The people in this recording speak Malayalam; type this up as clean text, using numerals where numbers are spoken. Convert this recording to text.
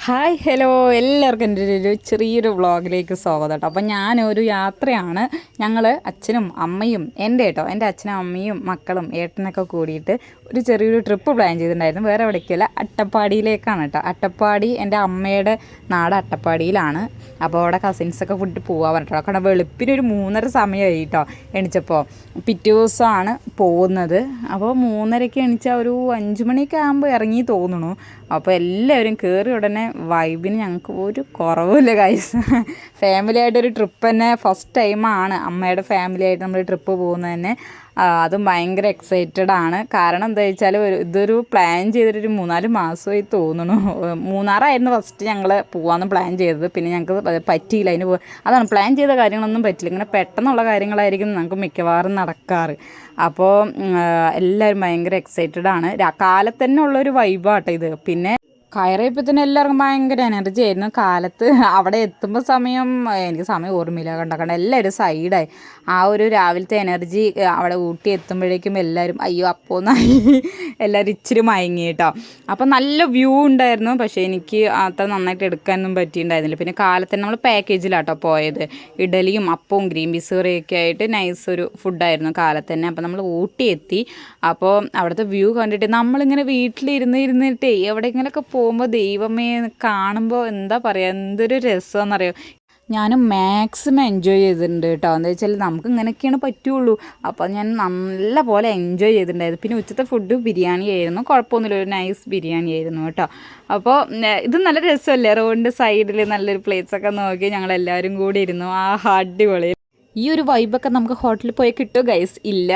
ഹായ് ഹലോ എല്ലാവർക്കും എൻ്റെ ഒരു ചെറിയൊരു വ്ളോഗിലേക്ക് സ്വാഗതം കേട്ടോ. അപ്പം ഞാനൊരു യാത്രയാണ്. ഞങ്ങൾ അച്ഛനും അമ്മയും എൻ്റെ അച്ഛനും അമ്മയും മക്കളും ഏട്ടനൊക്കെ കൂടിയിട്ട് ഒരു ചെറിയൊരു ട്രിപ്പ് പ്ലാൻ ചെയ്തിട്ടുണ്ടായിരുന്നു. വേറെ എവിടേക്കല്ല, അട്ടപ്പാടിയിലേക്കാണ് കേട്ടോ. അട്ടപ്പാടി എൻ്റെ അമ്മയുടെ നാട് അട്ടപ്പാടിയിലാണ്. അപ്പോൾ അവിടെ കസിൻസൊക്കെ കൂട്ടിയിട്ട് പോകാൻ പറഞ്ഞിട്ടോ. കാരണം വെളുപ്പിന് ഒരു 3:30 സമയമായി കേട്ടോ എണിച്ചപ്പോൾ. പിറ്റേ ദിവസമാണ് പോകുന്നത്. അപ്പോൾ 3:30 എണിച്ചാൽ ഒരു 5 മണിയൊക്കെ ആകുമ്പോൾ ഇറങ്ങി തോന്നുന്നു. അപ്പോൾ എല്ലാവരും കയറി ഉടനെ വൈബിന് ഞങ്ങൾക്ക് ഒരു കുറവില്ല ഗൈസ്. ഫാമിലി ആയിട്ടൊരു ട്രിപ്പ് തന്നെ ഫസ്റ്റ് ടൈമാണ് അമ്മയുടെ ഫാമിലി ആയിട്ട് നമ്മൾ ട്രിപ്പ് പോകുന്നത് തന്നെ. അതും ഭയങ്കര എക്സൈറ്റഡ് ആണ്. കാരണം എന്താ വെച്ചാൽ ഇതൊരു പ്ലാൻ ചെയ്തിട്ടൊരു 3-4 മാസമായി തോന്നുന്നു. മൂന്നാറായിരുന്നു ഫസ്റ്റ് ഞങ്ങൾ പോകാമെന്ന് പ്ലാൻ ചെയ്തത്. പിന്നെ ഞങ്ങൾക്ക് പറ്റിയില്ല. അതാണ് പ്ലാൻ ചെയ്ത കാര്യങ്ങളൊന്നും പറ്റില്ല. ഇങ്ങനെ പെട്ടെന്നുള്ള കാര്യങ്ങളായിരിക്കും ഞങ്ങൾക്ക് മിക്കവാറും നടക്കാറ്. അപ്പോൾ എല്ലാവരും ഭയങ്കര എക്സൈറ്റഡ് ആണ്. കാലത്ത് തന്നെ ഉള്ളൊരു വൈബാട്ടോ ഇത്. പിന്നെ കയറിയപ്പോൾ തന്നെ എല്ലാവർക്കും ഭയങ്കര എനർജി ആയിരുന്നു. കാലത്ത് അവിടെ എത്തുമ്പോൾ എനിക്ക് സമയം ഓർമ്മയില്ല കണ്ട എല്ലാവരും സൈഡായി. ആ ഒരു രാവിലത്തെ എനർജി അവിടെ ഊട്ടി എത്തുമ്പോഴേക്കും എല്ലാവരും അയ്യോ അപ്പോന്നായി എല്ലാവരും ഇച്ചിരി മയങ്ങി കേട്ടോ. അപ്പം നല്ല വ്യൂ ഉണ്ടായിരുന്നു. പക്ഷേ എനിക്ക് അത്ര നന്നായിട്ട് എടുക്കാനൊന്നും പറ്റിയിട്ടുണ്ടായിരുന്നില്ല. പിന്നെ കാലത്ത് തന്നെ നമ്മൾ പാക്കേജിലാട്ടോ പോയത്. ഇഡലിയും അപ്പവും ഗ്രീൻ പീസ് കറിയൊക്കെ ആയിട്ട് നൈസ് ഒരു ഫുഡായിരുന്നു കാലത്ത് തന്നെ. അപ്പോൾ നമ്മൾ ഊട്ടി എത്തി. അപ്പോൾ അവിടുത്തെ വ്യൂ കണ്ടിട്ട് നമ്മളിങ്ങനെ വീട്ടിലിരുന്നിട്ട് എവിടെയെങ്കിലുമൊക്കെ പോകുമ്പോൾ ദൈവമേ കാണുമ്പോൾ എന്താ പറയുക, എന്തൊരു രസമാണെന്നറിയോ. ഞാനും മാക്സിമം എൻജോയ് ചെയ്തിട്ടുണ്ട് കേട്ടോ. എന്താ വെച്ചാൽ നമുക്ക് ഇങ്ങനെയൊക്കെയാണ് പറ്റുള്ളൂ. അപ്പോൾ ഞാൻ നല്ല പോലെ എൻജോയ് ചെയ്തിട്ടുണ്ടായിരുന്നു. പിന്നെ ഉച്ചത്തെ ഫുഡ് ബിരിയാണി ആയിരുന്നു. കുഴപ്പമൊന്നുമില്ല, ഒരു നൈസ് ബിരിയാണി ആയിരുന്നു കേട്ടോ. അപ്പോൾ ഇത് നല്ല രസമല്ലേ, റോഡിൻ്റെ സൈഡിൽ നല്ലൊരു പ്ലേസൊക്കെ നോക്കി ഞങ്ങളെല്ലാവരും കൂടി ഇരുന്നു. അടിപൊളി. ഈ ഒരു വൈബൊക്കെ നമുക്ക് ഹോട്ടലിൽ പോയി കിട്ടുമോ ഗൈസ്? ഇല്ല.